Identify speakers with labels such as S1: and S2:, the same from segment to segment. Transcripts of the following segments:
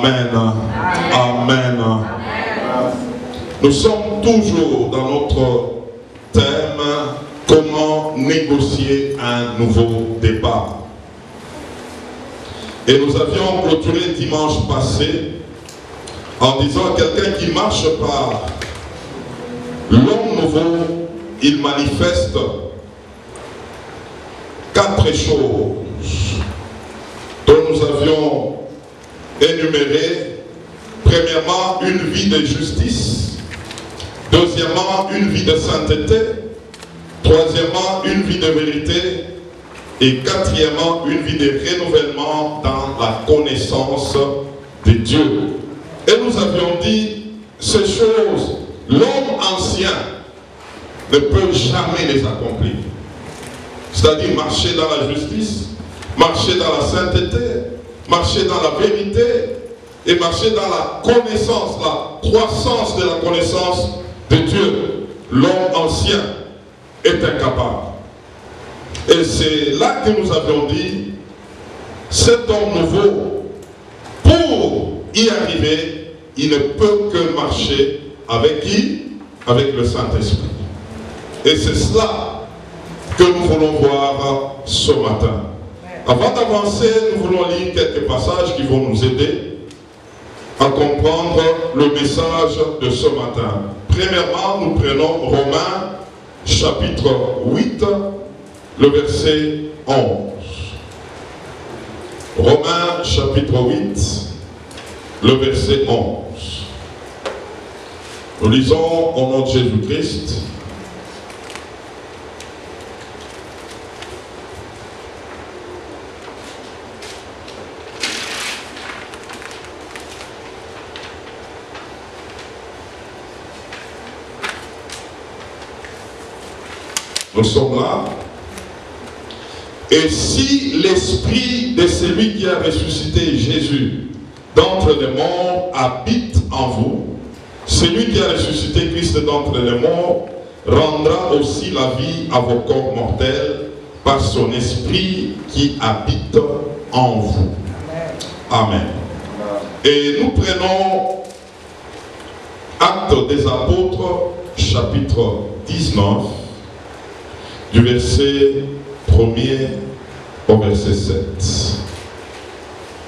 S1: Amen. Amen. Nous sommes toujours dans notre thème, comment négocier un nouveau départ. Et nous avions clôturé dimanche passé en disant à quelqu'un qui marche par l'homme nouveau, il manifeste 4 choses dont nous avions énuméré. Premièrement, une vie de justice. Deuxièmement, une vie de sainteté. Troisièmement, une vie de vérité. Et quatrièmement, une vie de renouvellement dans la connaissance de Dieu. Et nous avions dit, ces choses, l'homme ancien ne peut jamais les accomplir. C'est-à-dire marcher dans la justice, marcher dans la sainteté, marcher dans la vérité et marcher dans la connaissance, la croissance de la connaissance de Dieu. L'homme ancien est incapable. Et c'est là que nous avions dit, cet homme nouveau, pour y arriver, il ne peut que marcher avec qui? Avec le Saint-Esprit. Et c'est cela que nous voulons voir ce matin. Avant d'avancer, nous voulons lire quelques passages qui vont nous aider à comprendre le message de ce matin. Premièrement, nous prenons Romains chapitre 8, le verset 11. Romains chapitre 8, le verset 11. Nous lisons au nom de Jésus-Christ. Nous sommes là. Et si l'esprit de celui qui a ressuscité Jésus d'entre les morts habite en vous, celui qui a ressuscité Christ d'entre les morts rendra aussi la vie à vos corps mortels par son esprit qui habite en vous. Amen. Et nous prenons Actes des Apôtres, chapitre 19, du verset 1er au verset 7.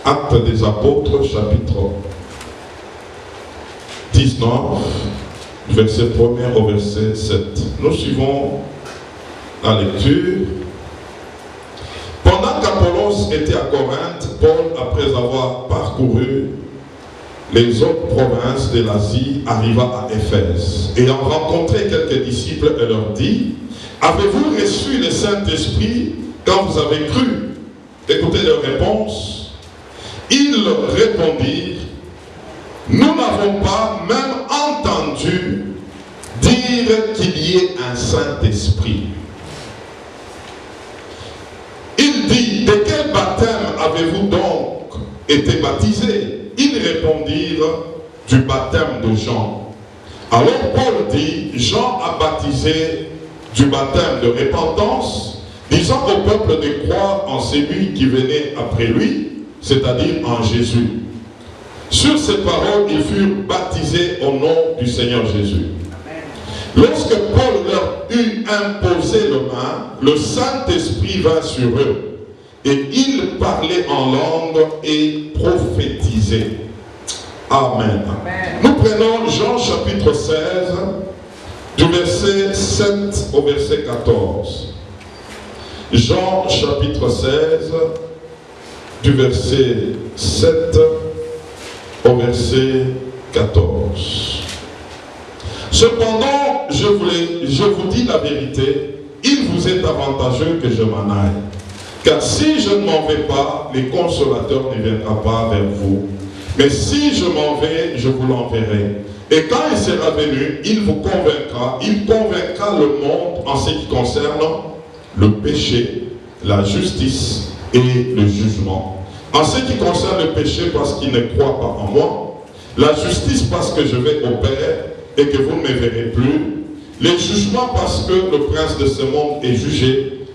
S1: Actes des Apôtres, chapitre 19, du verset 1er au verset 7. Nous suivons la lecture. Pendant qu'Apollos était à Corinthe, Paul, après avoir parcouru les autres provinces de l'Asie, arriva à Éphèse. Ayant rencontré quelques disciples, et leur dit: avez-vous reçu le Saint-Esprit quand vous avez cru? Écoutez leur réponse. Ils répondirent: nous n'avons pas même entendu dire qu'il y ait un Saint-Esprit. Il dit: de quel baptême avez-vous donc été baptisés? Ils répondirent: du baptême de Jean. Alors Paul dit: Jean a baptisé du baptême de repentance, disant au peuple de croire en celui qui venait après lui, c'est-à-dire en Jésus. Sur ces paroles, ils furent baptisés au nom du Seigneur Jésus. Amen. Lorsque Paul leur eut imposé les mains, le Saint-Esprit vint sur eux, et ils parlaient en langue et prophétisaient. Amen. Amen. Nous prenons Jean chapitre 16, du verset 7 au verset 14. Jean chapitre 16, du verset 7 au verset 14. Cependant, je vous dis la vérité, il vous est avantageux que je m'en aille. Car si je ne m'en vais pas, le consolateur ne viendra pas vers vous. Mais si je m'en vais, je vous l'enverrai. Et quand il sera venu, il vous convaincra, il convaincra le monde en ce qui concerne le péché, la justice et le jugement. En ce qui concerne le péché, parce qu'il ne croit pas en moi, la justice parce que je vais au Père et que vous ne me verrez plus, le jugement parce que le prince de ce monde est jugé.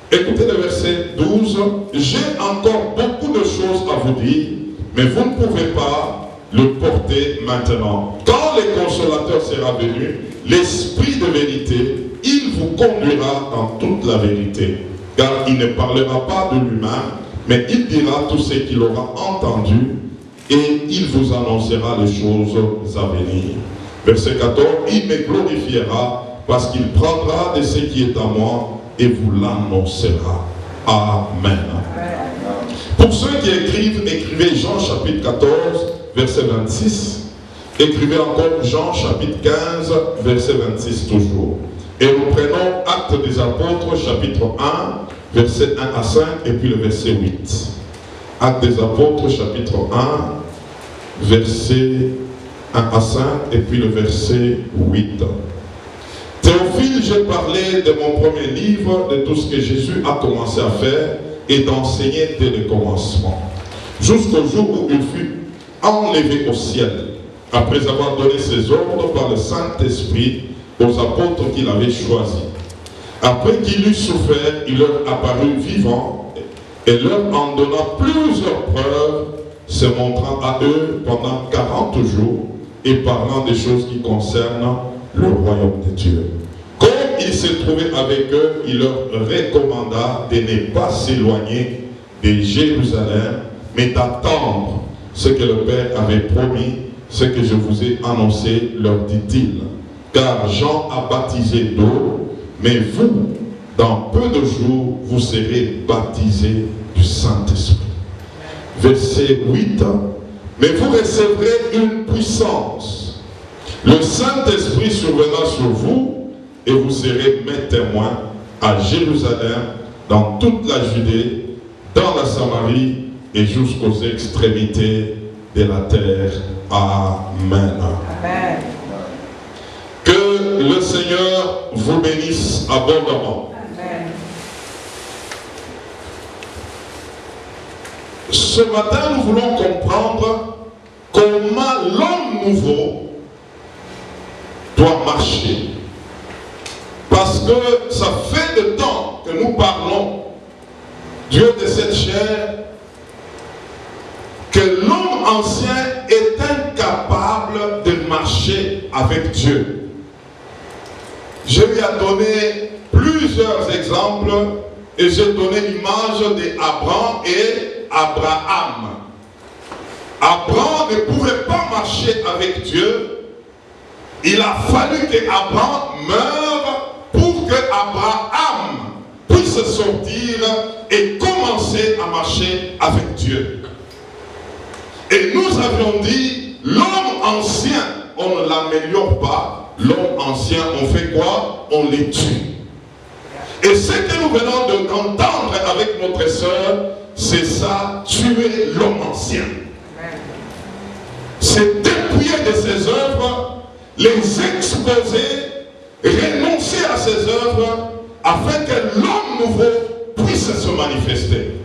S1: Écoutez le verset 12. J'ai encore beaucoup de choses à vous dire, mais vous ne pouvez pas le porter maintenant. Quand le consolateur sera venu, l'Esprit de vérité, il vous conduira dans toute la vérité. Car il ne parlera pas de lui-même, mais il dira tout ce qu'il aura entendu et il vous annoncera les choses à venir. Verset 14, il me glorifiera parce qu'il prendra de ce qui est à moi et vous l'annoncera. Amen. Pour ceux qui écrivent, écrivez Jean chapitre 14, verset 26. Écrivez encore Jean chapitre 15, verset 26 toujours. Et nous prenons Actes des Apôtres chapitre 1, verset 1 à 5 et puis le verset 8. Actes des Apôtres chapitre 1, verset 1 à 5 et puis le verset 8. Théophile, j'ai parlé de mon premier livre, de tout ce que Jésus a commencé à faire et d'enseigner dès le commencement, jusqu'au jour où il fut enlevé au ciel, après avoir donné ses ordres par le Saint-Esprit aux apôtres qu'il avait choisis. Après qu'il eut souffert, il leur apparut vivant et leur en donna plusieurs preuves, se montrant à eux pendant 40 jours et parlant des choses qui concernent le royaume de Dieu. Comme il se trouvait avec eux, il leur recommanda de ne pas s'éloigner de Jérusalem, mais d'attendre ce que le Père avait promis, ce que je vous ai annoncé, leur dit-il. Car Jean a baptisé d'eau, mais vous, dans peu de jours, vous serez baptisés du Saint-Esprit. Verset 8. Mais vous recevrez une puissance. Le Saint-Esprit surviendra sur vous et vous serez mes témoins à Jérusalem, dans toute la Judée, dans la Samarie et jusqu'aux extrémités de la terre. Amen.
S2: Amen.
S1: Que le Seigneur vous bénisse abondamment.
S2: Amen.
S1: Ce matin, nous voulons comprendre comment l'homme nouveau doit marcher. Parce que ça fait de temps que nous parlons, Dieu de cette chair, que l'homme ancien est incapable de marcher avec Dieu. Je lui ai donné plusieurs exemples et j'ai donné l'image d'Abraham et Abraham. Abraham ne pouvait pas marcher avec Dieu. Il a fallu qu'Abraham meure pour que Abraham puisse sortir et commencer à marcher avec Dieu. Et nous avions dit, l'homme ancien, on ne l'améliore pas. L'homme ancien, on fait quoi? On les tue. Et ce que nous venons d'entendre avec notre sœur, c'est ça, tuer l'homme ancien. C'est dépouiller de ses œuvres, les exposer, renoncer à ses œuvres, afin que l'homme nouveau puisse se manifester.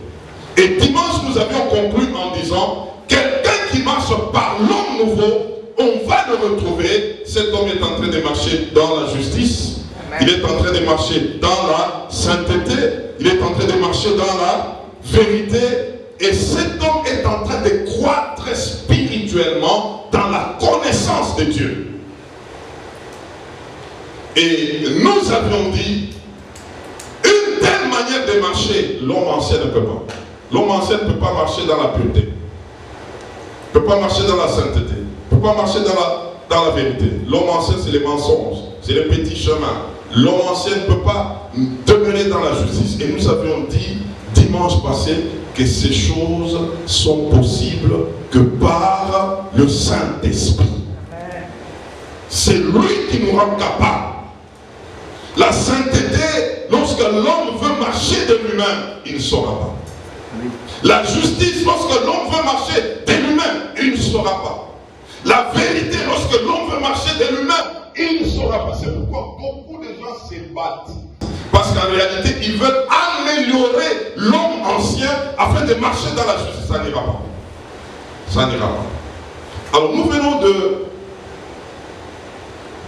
S1: Et dimanche, nous avions conclu en disant, quelqu'un qui marche par l'homme nouveau, on va le retrouver. Cet homme est en train de marcher dans la justice. Amen. Il est en train de marcher dans la sainteté. Il est en train de marcher dans la vérité. Et cet homme est en train de croître spirituellement dans la connaissance de Dieu. Et nous avions dit, une telle manière de marcher, l'homme ancien ne peut pas. L'homme ancien ne peut pas marcher dans la pureté. Ne peut pas marcher dans la sainteté. Ne peut pas marcher dans la vérité. L'homme ancien, c'est les mensonges. C'est les petits chemins. L'homme ancien ne peut pas demeurer dans la justice. Et nous avions dit, dimanche passé, que ces choses sont possibles que par le Saint-Esprit. C'est lui qui nous rend capables. La sainteté, lorsque l'homme veut marcher de lui-même, il ne saura pas. La justice, lorsque l'homme veut marcher de lui-même, il ne saura pas. La vérité, lorsque l'homme veut marcher de lui-même, il ne saura pas. C'est pourquoi beaucoup de gens se battent. Parce qu'en réalité, ils veulent améliorer l'homme ancien afin de marcher dans la justice. Ça n'ira pas. Ça n'ira pas. Alors nous venons de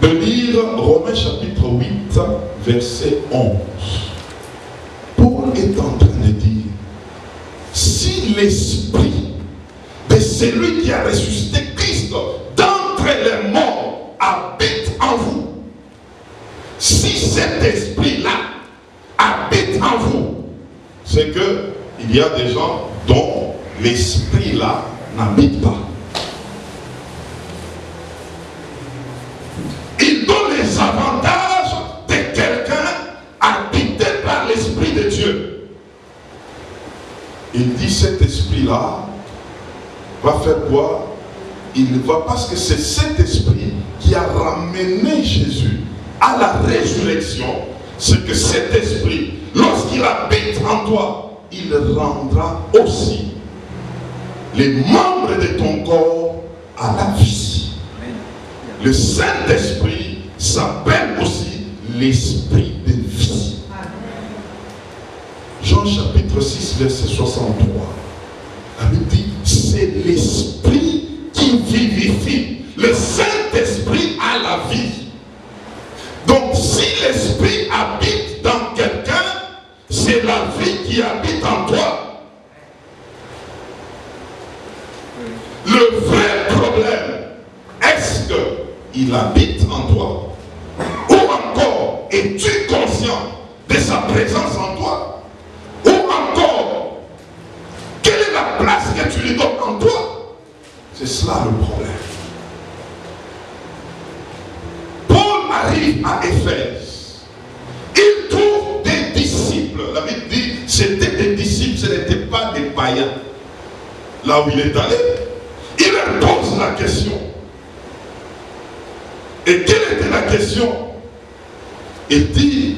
S1: lire Romains chapitre 8, verset 11. Paul est en train de dire, si l'esprit de c'est lui qui a ressuscité Christ d'entre les morts, habite en vous. Si cet esprit-là habite en vous, c'est qu'il y a des gens dont l'esprit-là n'habite pas. Il donne les avantages de quelqu'un habité par l'Esprit de Dieu. Il dit cet esprit-là va faire quoi? Il va, parce que c'est cet esprit qui a ramené Jésus à la résurrection. C'est que cet esprit, lorsqu'il habite en toi, il rendra aussi les membres de ton corps à la vie. Le Saint-Esprit s'appelle aussi l'esprit de vie. Jean chapitre 6, verset 63. La Bible dit, c'est l'esprit qui vivifie. Le Saint-Esprit a la vie. Donc si l'esprit habite dans quelqu'un, c'est la vie qui habite en toi. Le vrai problème, est-ce qu'il habite en toi? Ou encore, es-tu conscient de sa présence en toi? Ou encore, quelle est la place que tu lui donnes en toi? C'est cela le problème. Paul arrive à Éphèse. Il trouve des disciples. La Bible dit, c'était des disciples, ce n'étaient pas des païens. Là où il est allé, il leur pose la question. Et quelle était la question? Il dit,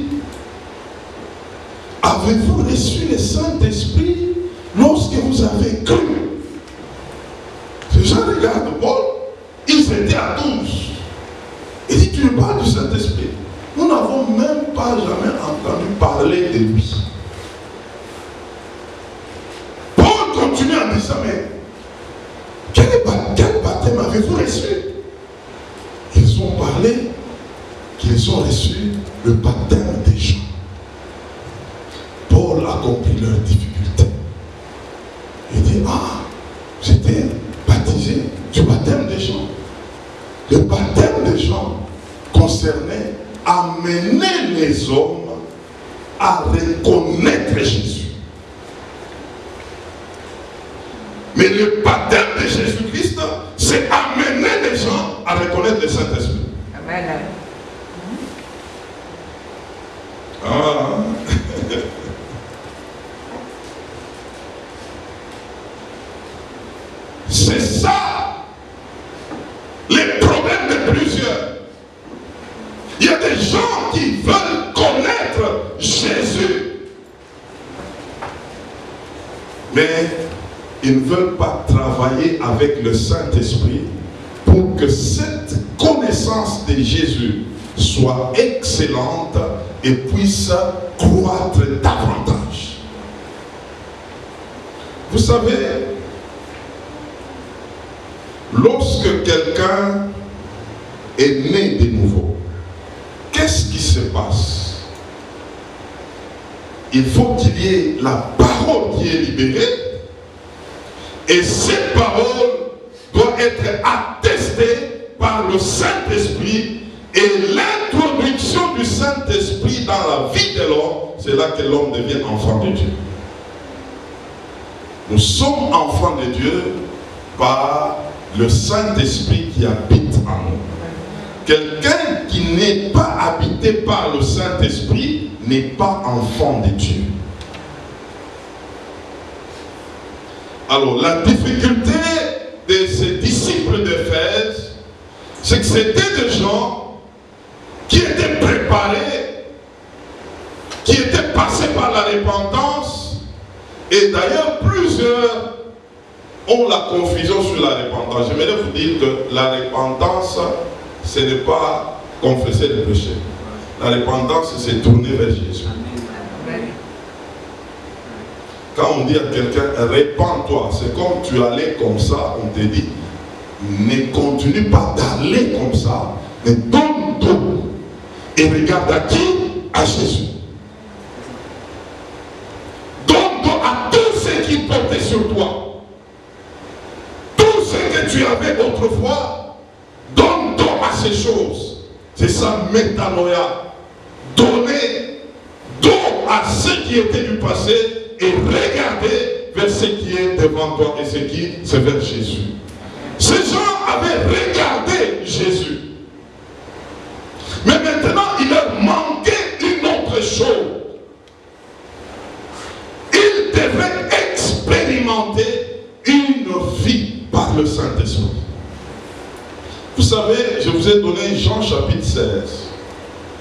S1: avez-vous reçu le Saint-Esprit lorsque vous avez cru? Ces gens regardent Paul, ils étaient à 12. Il dit, tu me parles du Saint-Esprit. Nous n'avons même pas jamais entendu parler de lui. Paul continue en disant, mais quel baptême avez-vous reçu? Ils ont parlé qu'ils ont reçu le baptême des gens. Paul a compris leur difficulté. Il dit, j'étais baptisé du baptême des gens. Le baptême des gens concernait amener les hommes à reconnaître Jésus. Mais le baptême de Jésus-Christ, c'est amener les gens à reconnaître le Saint-Esprit. Amen. C'est ça les problèmes de plusieurs. Il y a des gens qui veulent connaître Jésus, mais ils ne veulent pas travailler avec le Saint-Esprit pour que cette connaissance de Jésus soit excellente et puisse croître davantage. Vous savez, lorsque quelqu'un est né de nouveau, qu'est-ce qui se passe? Il faut qu'il y ait la parole qui est libérée. Et cette parole doit être attestée par le Saint-Esprit. Et l'introduction du Saint-Esprit dans la vie de l'homme, c'est là que l'homme devient enfant de Dieu. Nous sommes enfants de Dieu par le Saint-Esprit qui habite en nous. Quelqu'un qui n'est pas habité par le Saint-Esprit n'est pas enfant de Dieu. Alors, la difficulté de ces disciples d'Éphèse, c'est que c'était des gens qui étaient préparés, qui étaient passés par la repentance, et d'ailleurs plusieurs ont la confusion sur la repentance. J'aimerais vous dire que la repentance, ce n'est pas confesser le péché. La repentance, c'est tourner vers Jésus. Quand on dit à quelqu'un, répands-toi, c'est comme tu allais comme ça, on te dit, ne continue pas d'aller comme ça, mais donne tout. Et regarde à qui? À Jésus. Donne tout à tous ceux qui portent sur toi. Tous Mais autrefois, donne don à ces choses. C'est ça, métanoïa. Donner don à ce qui était du passé et regarder vers ce qui est devant toi et c'est vers Jésus. Ces gens avaient regardé Jésus. Mais maintenant, il leur manquait une autre chose. Ils devaient expérimenter une vie par le Saint-Esprit. Vous savez, je vous ai donné Jean chapitre 16,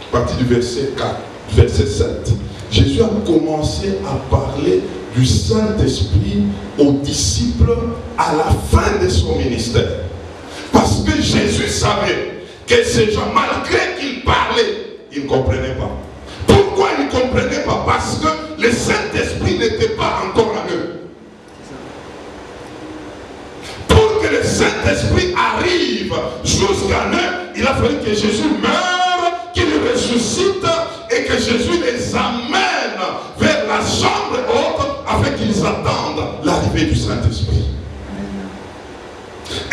S1: à partir du verset 4, verset 7. Jésus a commencé à parler du Saint-Esprit aux disciples à la fin de son ministère. Parce que Jésus savait que ces gens, malgré qu'ils parlaient, ils ne comprenaient pas. Pourquoi ils ne comprenaient pas? Parce que le Saint-Esprit n'était pas encore en eux. Pour que le Saint-Esprit arrive jusqu'à eux, il a fallu que Jésus meure, qu'il ressuscite et que Jésus les amène vers la chambre haute afin qu'ils attendent l'arrivée du Saint-Esprit.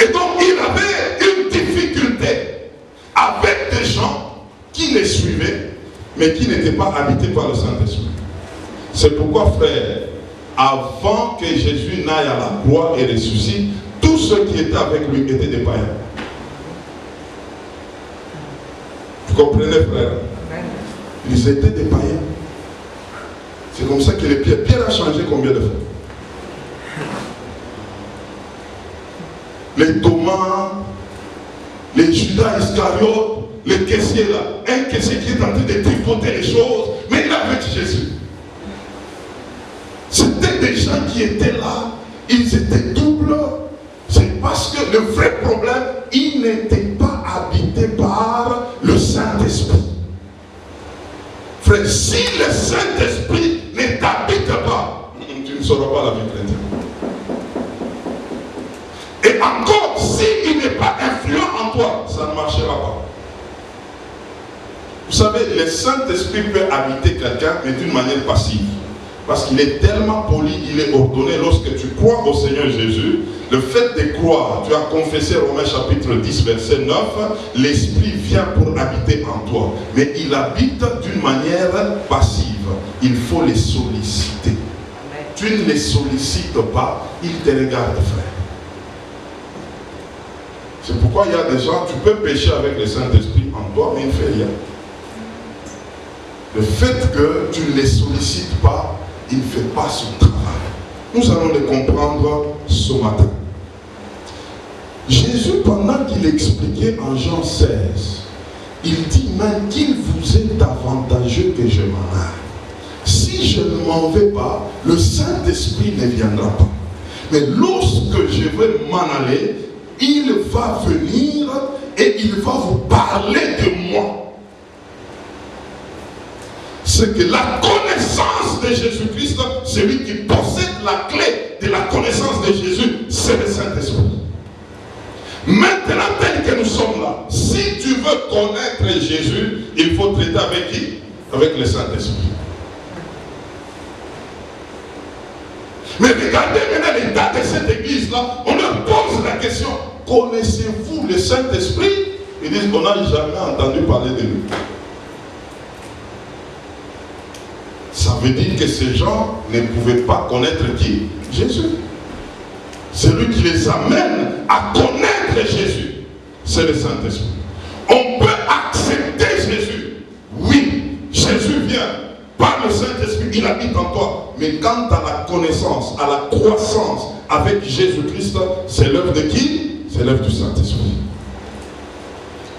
S1: Et donc il avait une difficulté avec des gens qui les suivaient, mais qui n'étaient pas habités par le Saint-Esprit. C'est pourquoi, frère, avant que Jésus n'aille à la croix et ressuscite, tous ceux qui étaient avec lui étaient des païens. Vous comprenez, frère? Ils étaient des païens. C'est comme ça que Pierre a changé combien de fois? Les Thomas, les Judas Iscariote, les caissiers là, un caissier qui est en train de tripoter les choses, mais il a avec Jésus. C'était des gens qui étaient là, ils étaient doubles. C'est parce que le vrai problème, ils n'étaient pas habités par le Saint-Esprit. Frère, si le Saint-Esprit ne t'habite pas, tu ne sauras pas la vie chrétienne. Et encore, s'il n'est pas influent en toi, ça ne marchera pas. Vous savez, le Saint-Esprit peut habiter quelqu'un, mais d'une manière passive. Parce qu'il est tellement poli, il est ordonné. Lorsque tu crois au Seigneur Jésus, le fait de croire, tu as confessé Romains chapitre 10, verset 9, l'Esprit vient pour habiter en toi. Mais il habite d'une manière passive. Il faut les solliciter. Amen. Tu ne les sollicites pas, ils te regardent, frère. C'est pourquoi il y a des gens, tu peux pécher avec le Saint-Esprit en toi, mais il ne fait rien. Le fait que tu ne les sollicites pas, il ne fait pas son travail. Nous allons le comprendre ce matin. Jésus, pendant qu'il expliquait en Jean 16, il dit même qu'il vous est avantageux que je m'en aille. Si je ne m'en vais pas, le Saint-Esprit ne viendra pas. Mais lorsque je vais m'en aller, il va venir et il va vous parler de moi. C'est que la connaissance de Jésus-Christ, celui qui possède la clé de la connaissance de Jésus, c'est le Saint-Esprit. Maintenant, tel que nous sommes là, si tu veux connaître Jésus, il faut traiter avec qui? Avec le Saint-Esprit. Mais regardez maintenant l'état de cette église-là, on leur pose la question, connaissez-vous le Saint-Esprit? Ils disent qu'on n'a jamais entendu parler de lui. Ça veut dire que ces gens ne pouvaient pas connaître qui? Jésus. Celui qui les amène à connaître Jésus, c'est le Saint-Esprit. On peut accepter Jésus. Oui, Jésus vient par le Saint-Esprit, il habite en toi. Mais quant à la connaissance, à la croissance avec Jésus-Christ, c'est l'œuvre de qui? C'est l'œuvre du Saint-Esprit.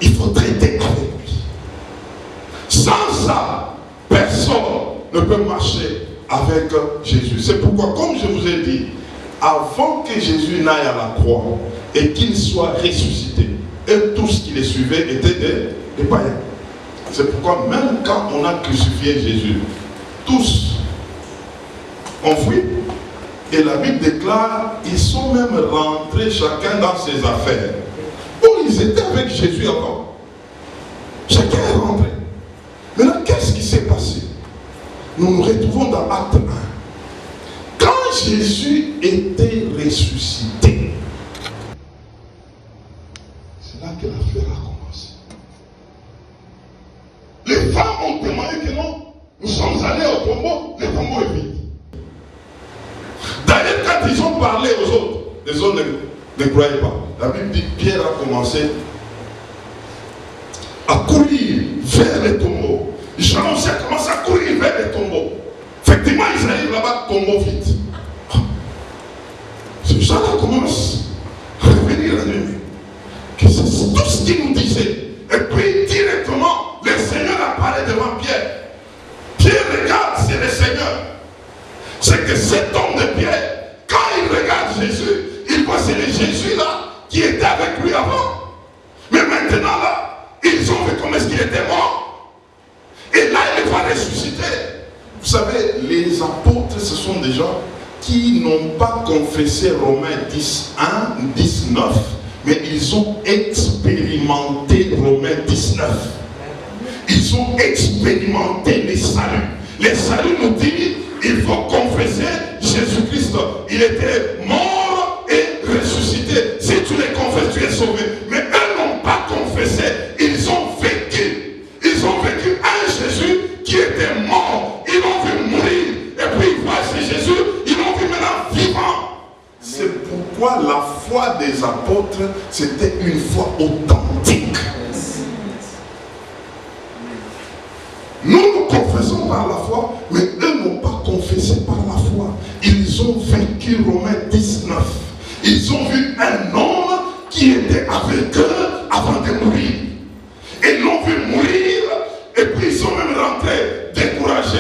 S1: Il faut traiter avec lui. Sans ça, personne ne peut marcher avec Jésus. C'est pourquoi, comme je vous ai dit, avant que Jésus n'aille à la croix et qu'il soit ressuscité, et tous qui les suivaient étaient des païens. C'est pourquoi même quand on a crucifié Jésus, tous ont fui. Et la Bible déclare, ils sont même rentrés chacun dans ses affaires. Oh, ils étaient avec Jésus avant. Chacun est rentré. Maintenant, qu'est-ce qui s'est passé? Nous nous retrouvons dans Acte 1. Quand Jésus était ressuscité, C'est là que l'affaire a commencé. Les femmes ont témoigné que non, nous sommes allés au tombeau, le tombeau est vide. D'ailleurs, quand ils ont parlé aux autres, les autres ne croyaient pas. La Bible dit que Pierre a commencé à courir vers les tombeaux. Jean aussi a commencé à courir vers les tombeaux. Effectivement, ils arrivent là-bas, tombeau vide. Ce Jean-là commence à revenir à lui. Que c'est tout ce qu'il nous disait. Et puis directement, le Seigneur apparaît devant Pierre. Pierre regarde, c'est le Seigneur. C'est que cet homme de Pierre, quand il regarde Jésus, il voit c'est le Jésus là qui était avec lui avant. Mais maintenant là, ils ont vu comment est-ce qu'il était mort. Et là, il va ressusciter. Vous savez, les apôtres, ce sont des gens qui n'ont pas confessé Romains 10, 1, 19, mais ils ont expérimenté Romains 19. Ils ont expérimenté les saluts. Les saluts nous disent, il faut confesser Jésus-Christ. Il était mort et ressuscité. Si tu les confesses, tu es sauvé. Mais eux n'ont pas confessé. Ils ont vécu. Ils ont vécu un Jésus qui était mort. Ils l'ont vu mourir. Et puis ils voient ce Jésus. Ils l'ont vu maintenant vivant. C'est pourquoi la foi des apôtres, c'était une foi authentique. Nous confessons par la foi, mais eux n'ont pas confessé par la foi. Ils ont vécu Romains 19. Ils ont vu un homme qui était avec eux avant de mourir. Ils l'ont vu mourir, et puis ils sont même rentrés découragés,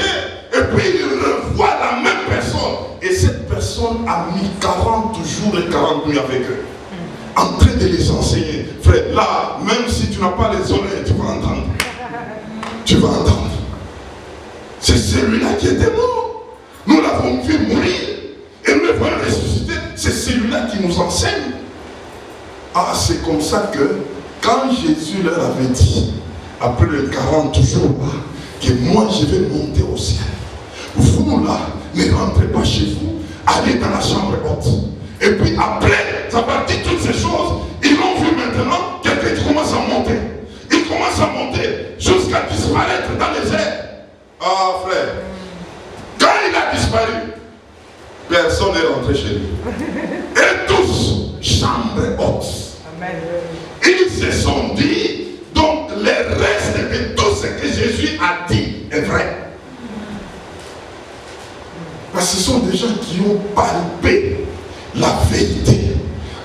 S1: et puis ils revoient la même personne. Et cette personne a mis 40 jours et 40 nuits avec eux, en train de les enseigner. Frère, là, même si tu n'as pas les oreilles, tu vas entendre. Tu vas entendre. C'est celui-là qui était mort. Nous l'avons vu mourir. Et nous le voyons ressusciter. C'est celui-là qui nous enseigne. Ah, c'est comme ça que quand Jésus leur avait dit, après les 40 jours là, que moi je vais monter au ciel. Vous là, ne rentrez pas chez vous. Allez dans la chambre haute. Et puis après, ça va dire toutes ces choses. Ils l'ont vu maintenant. Quelqu'un qui commence à monter. Il commence à monter jusqu'à disparaître dans les airs. Ah frère, quand il a disparu, personne n'est rentré chez lui. Et tous, chambre haute. Ils se sont dit, donc le reste de tout ce que Jésus a dit est vrai. Parce que ce sont des gens qui ont palpé la vérité.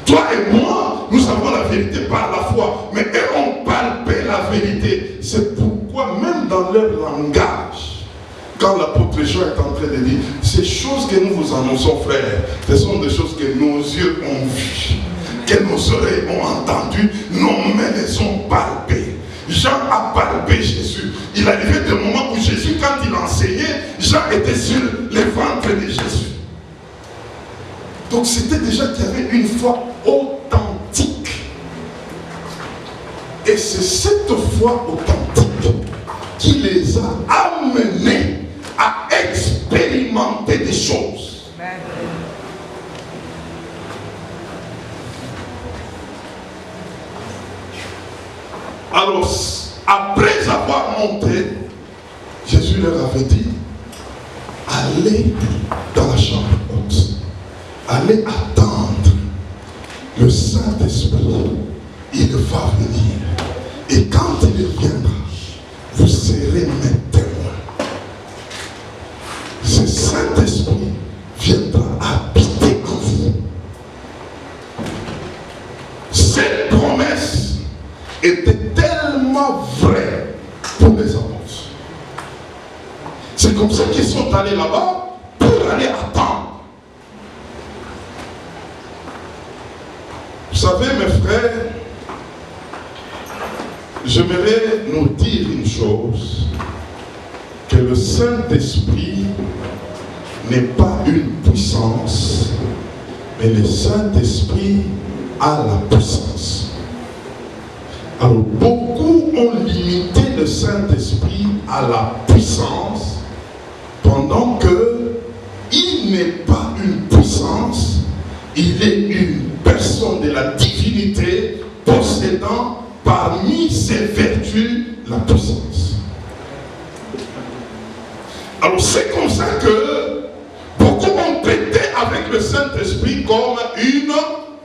S1: Toi et moi, nous avons la vérité par la foi, mais eux ont palpé la vérité. C'est pourquoi même dans leur langage, quand l'apôtre Jean est en train de dire, ces choses que nous vous annonçons, frères, ce sont des choses que nos yeux ont vues, que nos oreilles ont entendues, nos mains les ont palpées. Jean a palpé Jésus. Il arrivait des moments où Jésus, quand il enseignait, Jean était sur le ventre de Jésus. Donc c'était déjà qu'il y avait une foi authentique. Et c'est cette foi authentique qui les a amenés à expérimenter des choses. Alors, après avoir monté, Jésus leur avait dit, allez dans la chambre haute. Allez attendre le Saint-Esprit. Il va venir. Et quand il viendra, vous serez mes témoins. Ce Saint-Esprit viendra habiter en vous. Cette promesse était tellement vraie pour les apôtres. C'est comme ça qu'ils sont allés là-bas pour aller attendre. Vous savez, mes frères, j'aimerais nous dire une chose, que le Saint-Esprit n'est pas une puissance, mais le Saint-Esprit a la puissance. Alors, beaucoup ont limité le Saint-Esprit à la puissance, pendant que il n'est pas une puissance, il est une personne de la divinité possédant parmi ses vertus la puissance. Alors c'est comme ça que beaucoup ont traité avec le Saint-Esprit comme une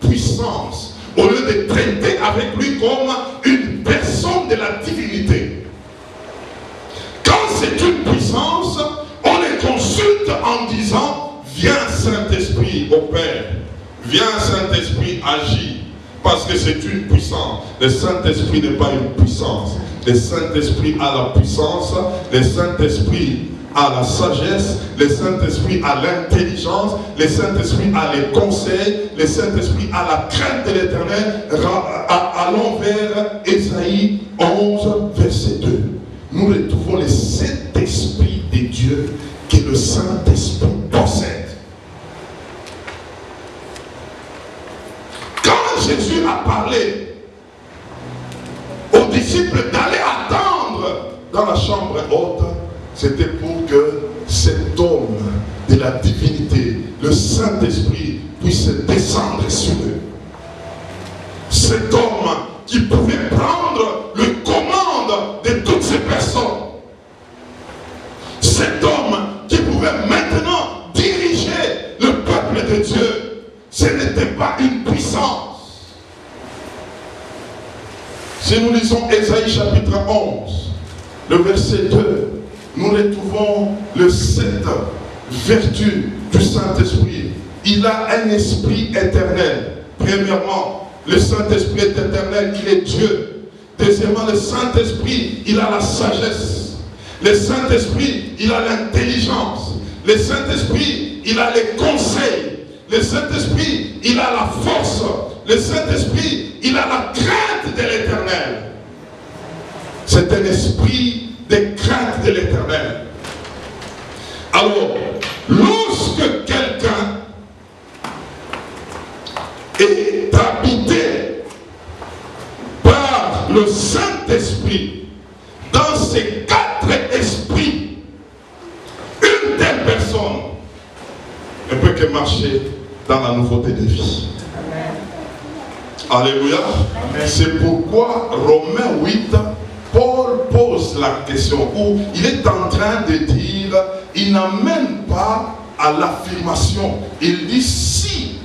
S1: puissance, au lieu de traiter avec lui comme une personne de la divinité. Quand c'est une puissance, on les consulte en disant: viens Saint-Esprit, opère, viens Saint-Esprit, agis. Parce que c'est une puissance. Le Saint-Esprit n'est pas une puissance. Le Saint-Esprit a la puissance. Le Saint-Esprit a la sagesse. Le Saint-Esprit a l'intelligence. Le Saint-Esprit a les conseils. Le Saint-Esprit a la crainte de l'Éternel. Allons vers Ésaïe 11, verset 2. Nous retrouvons le Saint-Esprit de Dieu que le Saint-Esprit possède. Jésus a parlé aux disciples d'aller attendre dans la chambre haute, c'était pour que cet homme de la divinité, le Saint-Esprit, puisse descendre sur eux. Cet homme qui pouvait prendre le commande de toutes ces personnes. Cet homme qui pouvait maintenant diriger le peuple de Dieu. Ce n'était pas une puissance. Si nous lisons Ésaïe chapitre 11, le verset 2, nous retrouvons les 7 vertus du Saint-Esprit. Il a un esprit éternel. Premièrement, le Saint-Esprit est éternel, il est Dieu. Deuxièmement, le Saint-Esprit, il a la sagesse. Le Saint-Esprit, il a l'intelligence. Le Saint-Esprit, il a les conseils. Le Saint-Esprit, il a la force. Le Saint-Esprit, il a la crainte de l'Éternel. C'est un esprit de crainte de l'Éternel. Alors, lorsque quelqu'un est habité par le Saint-Esprit, dans ces 4 esprits, une telle personne ne peut que marcher dans la nouveauté de vie. Alléluia. C'est pourquoi Romains 8, Paul pose la question où il est en train de dire, il n'amène pas à l'affirmation. Il dit: si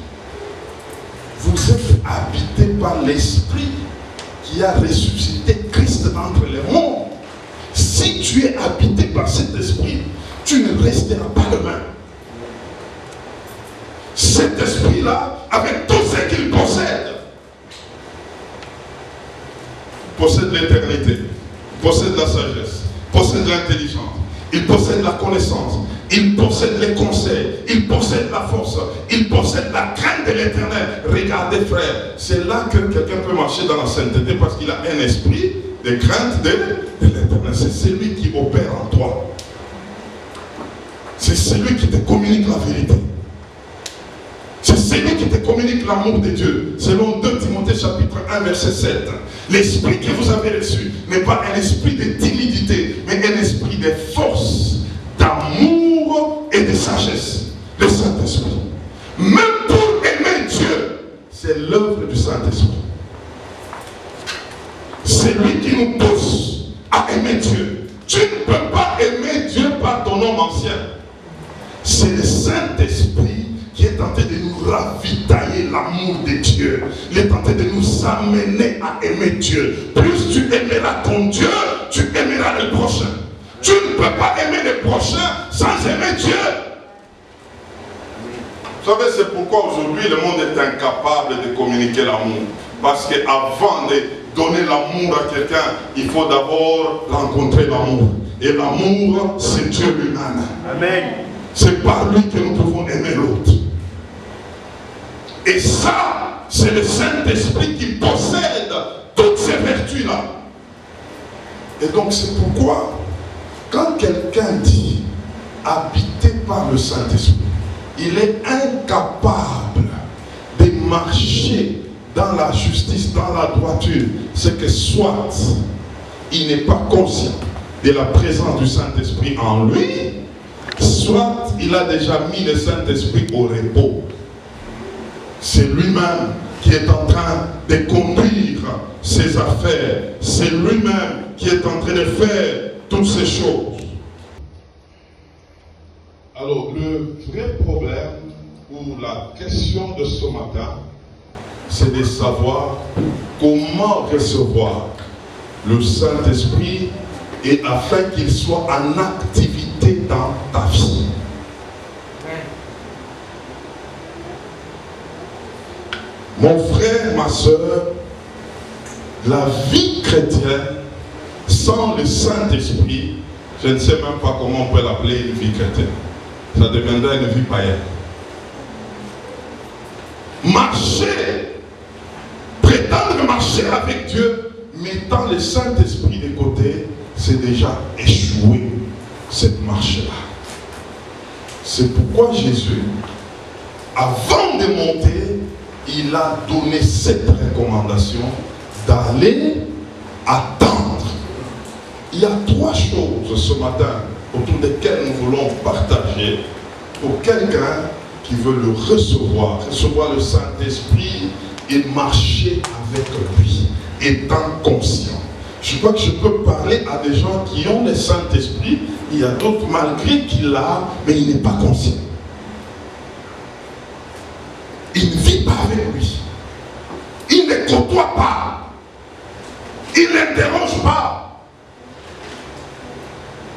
S1: vous êtes habité par l'Esprit qui a ressuscité Christ d'entre les morts, si tu es habité par cet Esprit, tu ne resteras pas le même. Cet Esprit-là, avec tout ce qu'il possède l'éternité, possède la sagesse, possède l'intelligence, il possède la connaissance, il possède les conseils, il possède la force, il possède la crainte de l'Éternel. Regardez frère, c'est là que quelqu'un peut marcher dans la sainteté parce qu'il a un esprit de crainte de l'Éternel. C'est celui qui opère en toi. C'est celui qui te communique la vérité. C'est celui qui te communique l'amour de Dieu. Selon 2 Timothée chapitre 1 verset 7. L'esprit que vous avez reçu n'est pas un esprit de timidité, mais un esprit de force, d'amour et de sagesse. Le Saint-Esprit. Même pour aimer Dieu, c'est l'œuvre du Saint-Esprit. C'est lui qui nous pousse à aimer Dieu. Tu ne peux pas aimer Dieu par ton homme ancien. C'est le Saint-Esprit qui est tenté de nous ravitailler l'amour de Dieu. Il est tenté de nous amener à aimer Dieu. Plus tu aimeras ton Dieu, tu aimeras le prochain. Tu ne peux pas aimer le prochain sans aimer Dieu. Vous savez, c'est pourquoi aujourd'hui le monde est incapable de communiquer l'amour. Parce qu'avant de donner l'amour à quelqu'un, il faut d'abord rencontrer l'amour. Et l'amour, c'est Dieu lui-même. Amen. C'est par lui que nous pouvons aimer l'autre. Et ça, c'est le Saint-Esprit qui possède toutes ces vertus-là. Et donc c'est pourquoi, quand quelqu'un dit habité par le Saint-Esprit, il est incapable de marcher dans la justice, dans la droiture. C'est que soit il n'est pas conscient de la présence du Saint-Esprit en lui, soit il a déjà mis le Saint-Esprit au repos. C'est lui-même qui est en train de conduire ses affaires. C'est lui-même qui est en train de faire toutes ces choses. Alors, le vrai problème ou la question de ce matin, c'est de savoir comment recevoir le Saint-Esprit et afin qu'il soit en activité dans ta vie. Mon frère, ma soeur, la vie chrétienne sans le Saint-Esprit, je ne sais même pas comment on peut l'appeler une vie chrétienne. Ça deviendra une vie païenne. Marcher, prétendre marcher avec Dieu, mettant le Saint-Esprit de côté, c'est déjà échouer cette marche-là. C'est pourquoi Jésus, avant de monter, il a donné cette recommandation d'aller attendre. Il y a 3 choses ce matin autour desquelles nous voulons partager pour quelqu'un qui veut le recevoir le Saint-Esprit et marcher avec lui, étant conscient. Je crois que je peux parler à des gens qui ont le Saint-Esprit, il y a d'autres malgré qu'il l'a, mais il n'est pas conscient. Il ne vit pas avec lui. Il ne côtoie pas. Il n'interroge pas.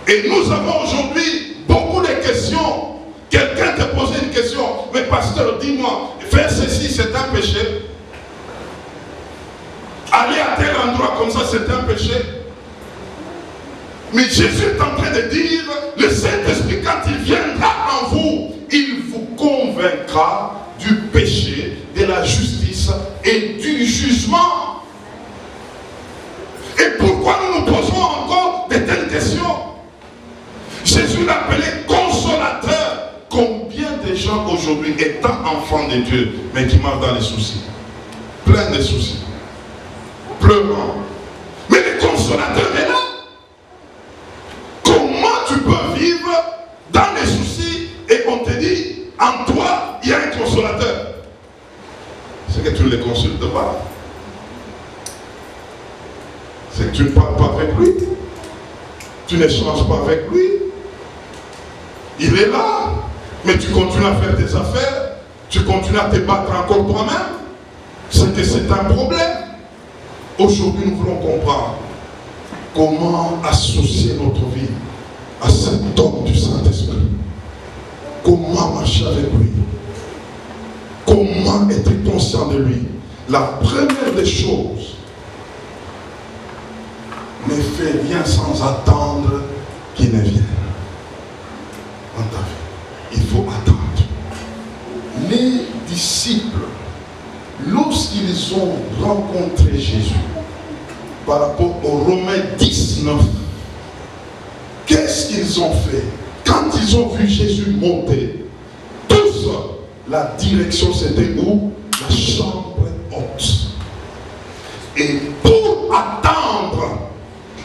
S1: Et nous avons aujourd'hui beaucoup de questions. Quelqu'un te posait une question. Mais pasteur, dis-moi, faire ceci, c'est un péché. Aller à tel endroit comme ça, c'est un péché. Mais Jésus est en train de dire, le Saint-Esprit, quand il viendra en vous, il vous convaincra du péché, de la justice et du jugement. Et pourquoi nous nous posons encore de telles questions? Jésus l'appelait consolateur. Combien de gens aujourd'hui, étant enfants de Dieu, mais qui marchent dans les soucis, plein de soucis, pleurant. Mais le consolateur est là. Comment tu peux vivre dans les soucis et on te dit, en toi, il y a un consolateur? C'est que tu ne le consultes pas. C'est que tu ne parles pas avec lui. Tu n'échanges pas avec lui. Il est là. Mais tu continues à faire tes affaires. Tu continues à te battre encore toi-même. C'est que c'est un problème. Aujourd'hui, nous voulons comprendre comment associer notre vie à cet homme du Saint-Esprit. Comment marcher avec lui. Comment être conscient de lui. La première des choses, ne fais rien sans attendre qu'il ne vienne dans ta vie. Il faut attendre. Les disciples, lorsqu'ils ont rencontré Jésus, par rapport au Romains 19, qu'est-ce qu'ils ont fait? Quand ils ont vu Jésus monter, tous, la direction c'était où? La chambre haute. Et pour attendre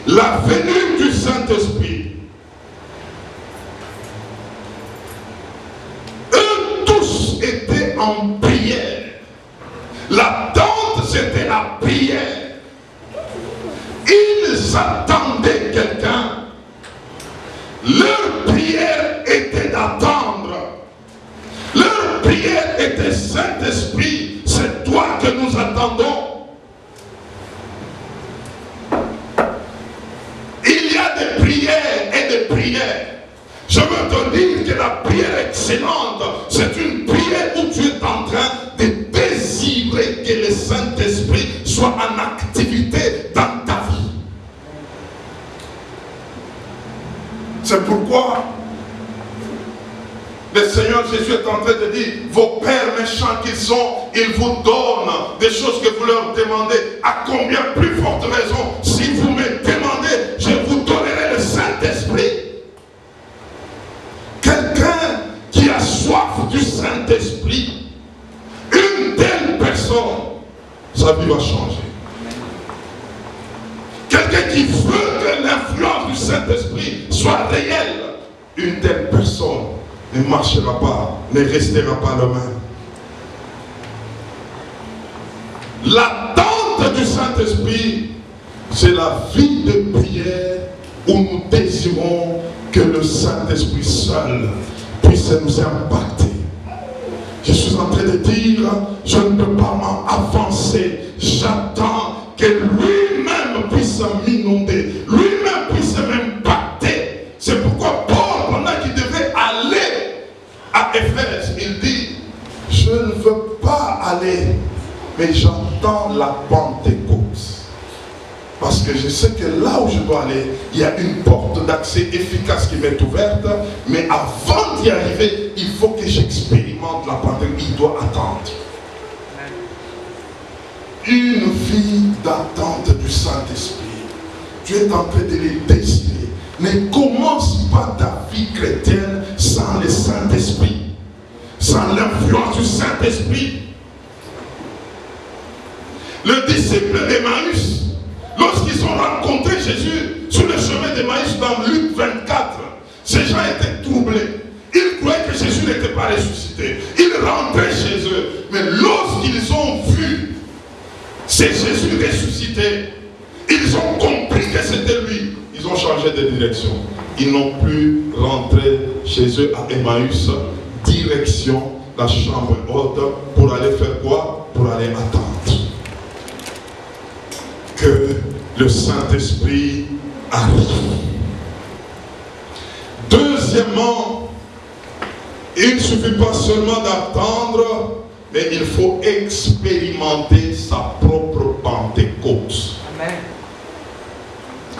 S1: la venue du Saint-Esprit, eux tous étaient en prière. L'attente c'était la prière. Ils attendaient quelqu'un. Leur prière était d'attendre. Leur prière était Saint-Esprit, c'est toi que nous attendons. Il y a des prières et des prières. Je veux te dire que la prière excellente, c'est une prière où tu es en train de désirer que le Saint-Esprit soit en activité dans ta vie. C'est pourquoi le Seigneur Jésus est en train de dire, vos pères méchants qu'ils sont, ils vous donnent des choses que vous leur demandez. À combien plus forte raison, si vous me demandez, je vous donnerai le Saint-Esprit. Quelqu'un qui a soif du Saint-Esprit, une telle personne, sa vie va changer. Quelqu'un qui veut que l'influence du Saint-Esprit soit réelle, une telle personne ne marchera pas, ne restera pas le même. L'attente du Saint-Esprit, c'est la vie de prière où nous désirons que le Saint-Esprit seul puisse nous impacter. Je suis en train de dire, je ne peux pas m'avancer. J'attends que lui-même puisse m'inonder, lui-même puisse m'impacter. C'est pourquoi Paul, pendant qu'il devait aller à Éphèse, il dit, je ne veux pas aller, mais j'entends la Pentecôte. Parce que je sais que là où je dois aller, il y a une porte d'accès efficace qui m'est ouverte. Mais avant d'y arriver, il faut que j'expérimente la Pentecôte. Il doit attendre. Une vie d'attente du Saint-Esprit. Tu es en train de les désirer. Ne commence pas ta vie chrétienne sans le Saint-Esprit. Sans l'influence du Saint-Esprit. Le disciple d'Emmaüs, lorsqu'ils ont rencontré Jésus sur le chemin d'Emmaüs dans Luc 24, ces gens étaient troublés. Ils croyaient que Jésus n'était pas ressuscité. Ils rentraient chez eux. Mais lorsqu'ils ont vu c'est Jésus ressuscité, ils ont compris que c'était lui. Ils ont changé de direction. Ils n'ont plus rentré chez eux à Emmaüs, direction la chambre haute, pour aller faire quoi? Pour aller attendre que le Saint-Esprit arrive. Deuxièmement, il ne suffit pas seulement d'attendre, mais il faut expérimenter sa propre Pentecôte. Amen.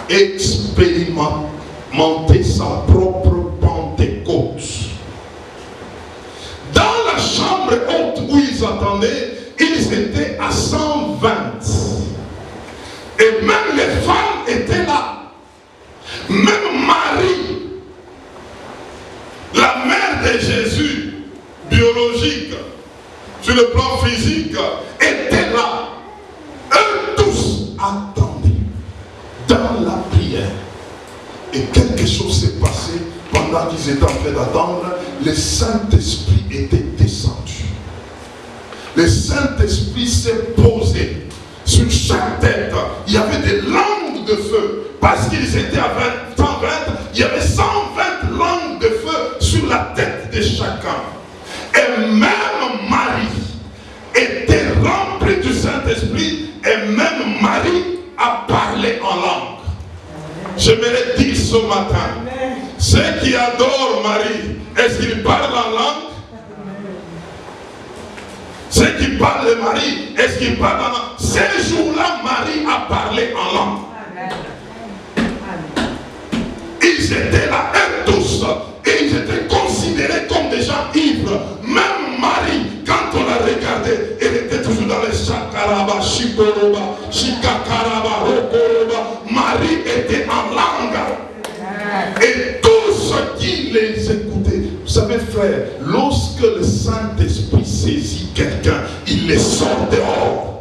S1: Expérimenter sa propre Pentecôte. Dans la chambre haute où ils attendaient, ils étaient à 120. Et même les femmes étaient là. Même Marie, la mère de Jésus, biologique, sur le plan physique, était là. Eux tous attendaient dans la prière. Et quelque chose s'est passé pendant qu'ils étaient en train d'attendre. Le Saint-Esprit était descendu. Le Saint-Esprit s'est posé sur chaque tête. Il y avait des langues de feu. Parce qu'ils étaient à 120, il y avait 120 langues de feu sur la tête de chacun. Et même Marie était remplie du Saint-Esprit. Et même Marie a parlé en langue. J'aimerais dire ce matin, ceux qui adorent Marie, est-ce qu'ils parlent en langue? Ceux qui parlent de Marie, est-ce qu'ils parlent en langue? Ces jours-là, Marie a parlé en langue. Ils étaient là, eux tous, et ils étaient considérés comme des gens ivres. Même Marie, quand on la regardait, elle était toujours dans les chakaraba, shikoroba, shikakaraba, rokoroba. Marie était en langue. Et tous ceux qui les écoutaient, vous savez frère, lorsque le Saint-Esprit saisit quelqu'un, il les sort dehors.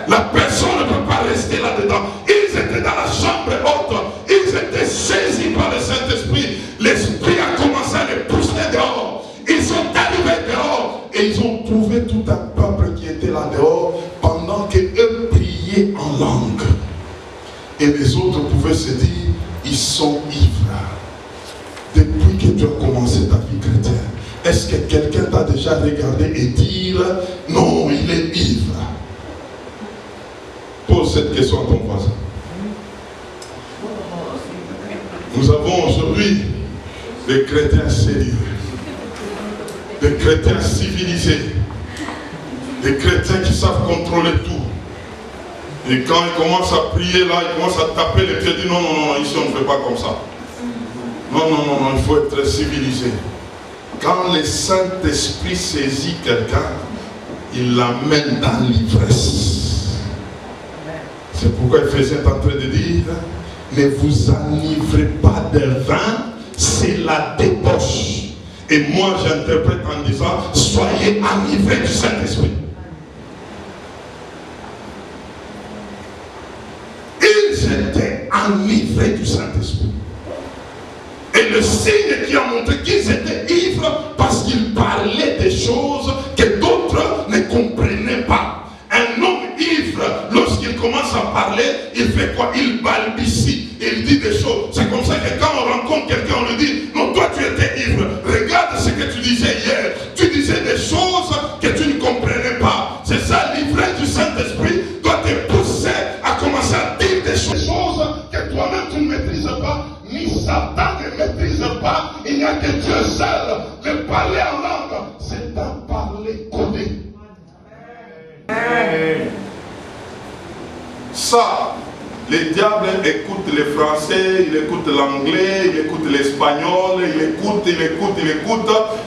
S1: La personne ne peut pas rester là-dedans. Ils étaient dans la chambre haute. Ils étaient saisis par le Saint-Esprit. L'Esprit a commencé à les pousser dehors. Ils sont arrivés dehors. Et ils ont trouvé tout un peuple qui était là dehors pendant qu'eux priaient en langue. Et les autres pouvaient se dire, ils sont ivres. Depuis que tu as commencé ta vie chrétienne, est-ce que quelqu'un t'a déjà regardé et dire, non, il est ivre? Pose cette question à ton voisin. Nous avons aujourd'hui des chrétiens sérieux, des chrétiens civilisés, des chrétiens qui savent contrôler tout. Et quand ils commencent à prier là, ils commencent à taper les pieds, ils disent non, non, non, ici on ne fait pas comme ça. Non, non, non, non, il faut être civilisé. Quand le Saint-Esprit saisit quelqu'un, il l'amène dans l'ivresse. C'est pourquoi Éphésiens est en train de dire, ne vous enivrez pas de vin, c'est la débauche. Et moi j'interprète en disant, soyez enivrés du Saint-Esprit. Ils étaient enivrés du Saint-Esprit. Et le signe qui a montré qu'ils étaient ivres parce qu'ils parlaient des choses que d'autres ne comprenaient pas. Un homme ivre à parler, il fait quoi? Il balbutie, il dit des choses. C'est comme ça que quand on rencontre quelqu'un, on lui dit, non, toi tu étais ivre. Regarde ce que tu disais hier. Tu disais des choses que tu ne comprenais pas. C'est ça, l'ivresse du Saint-Esprit doit te pousser à commencer à dire des choses que toi-même tu ne maîtrises pas, ni Satan ne maîtrise pas. Il n'y a que Dieu seul de parler en langue. C'est un parler codé. Ça, le diable écoute le français, il écoute l'anglais, il écoute l'espagnol, il écoute,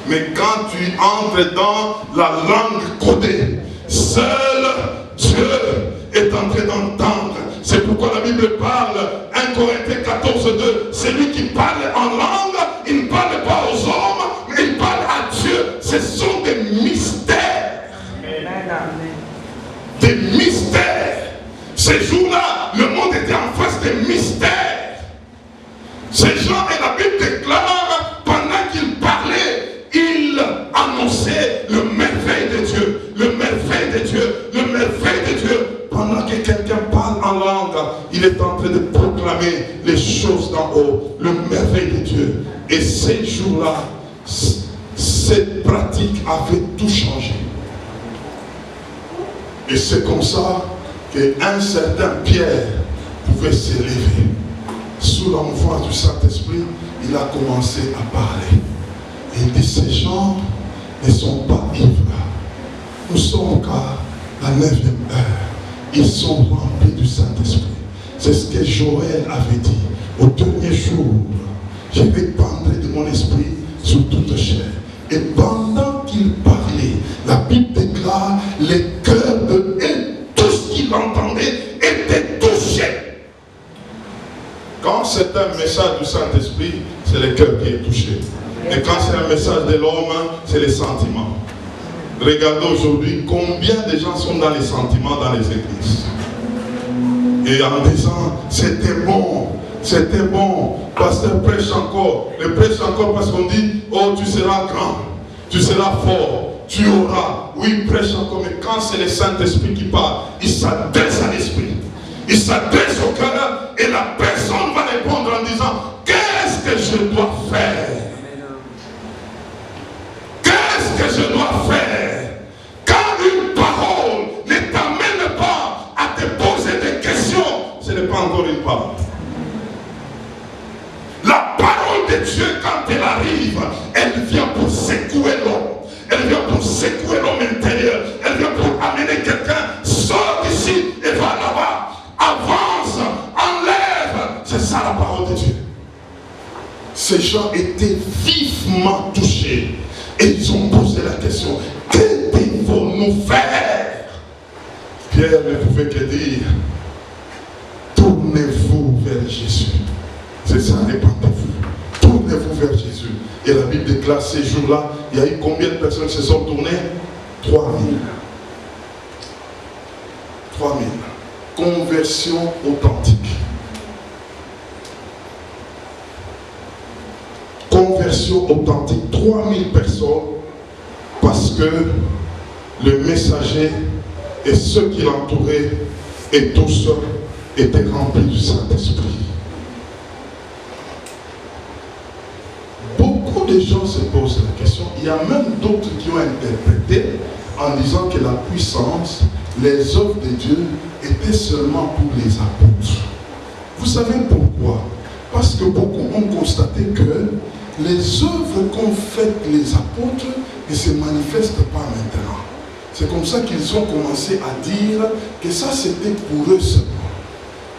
S1: mais quand tu entres dans la langue codée, seul Dieu est en train d'entendre. C'est pourquoi la Bible parle, 1 Corinthiens 14, 2, celui qui parle en langue, il ne parle pas aux hommes, mais il parle à Dieu. Ce sont des mystères. Des mystères. Ces jours-là, le monde était en face des mystères. Ces gens, et la Bible déclare, pendant qu'ils parlaient, ils annonçaient le merveille de Dieu. Le merveille de Dieu. Le merveille de Dieu. Pendant que quelqu'un parle en langue, il est en train de proclamer les choses d'en haut. Le merveille de Dieu. Et ces jours-là, cette pratique avait tout changé. Et c'est comme ça qu'un certain Pierre pouvait s'élever. Sous l'envoi du Saint-Esprit, il a commencé à parler. Et il dit, ces gens ne sont pas ivres. Nous sommes qu'à la 9e heure. Ils sont remplis du Saint-Esprit. C'est ce que Joël avait dit. Au dernier jour, je répandrai de mon esprit sur toute chair. Et pendant qu'il parlait, la Bible déclare, les cœurs de tout ce qu'il entendait était touché. Quand c'est un message du Saint-Esprit, c'est le cœur qui est touché. Et quand c'est un message de l'homme, c'est les sentiments. Regardez aujourd'hui combien de gens sont dans les sentiments dans les églises. Et en disant, c'était bon, pasteur prêche encore. Le prêche encore parce qu'on dit, oh tu seras grand, tu seras fort, tu auras. Oui, prêche encore, mais quand c'est le Saint-Esprit qui parle, il s'adresse à l'esprit. Il s'adresse au cœur et la personne va répondre en disant, qu'est-ce que je dois faire? Qu'est-ce que je dois faire? Quand une parole ne t'amène pas à te poser des questions, ce n'est pas encore une parole. La parole de Dieu, quand elle arrive, elle vient pour secouer l'homme. Elle vient pour secouer l'homme intérieur. Elle vient pour amener quelqu'un, sort d'ici et va là-bas. Avance, enlève. C'est ça la parole de Dieu. Ces gens étaient vivement touchés. Et ils ont posé la question, que devons-nous faire? Pierre ne pouvait que dire, tournez-vous vers Jésus. C'est ça, répandez-vous. Tournez-vous vers Jésus. Et la Bible déclare ces jours-là, il y a eu combien de personnes qui se sont tournées? 3000. 3000. Conversion authentique. Conversion authentique. 3000 personnes parce que le messager et ceux qui l'entouraient et tous étaient remplis du Saint-Esprit. Beaucoup de gens se posent la question. Il y a même d'autres qui ont interprété en disant que la puissance, les œuvres de Dieu étaient seulement pour les apôtres. Vous savez pourquoi? Parce que beaucoup ont constaté que les œuvres qu'ont faites les apôtres ne se manifestent pas maintenant. C'est comme ça qu'ils ont commencé à dire que ça c'était pour eux seulement.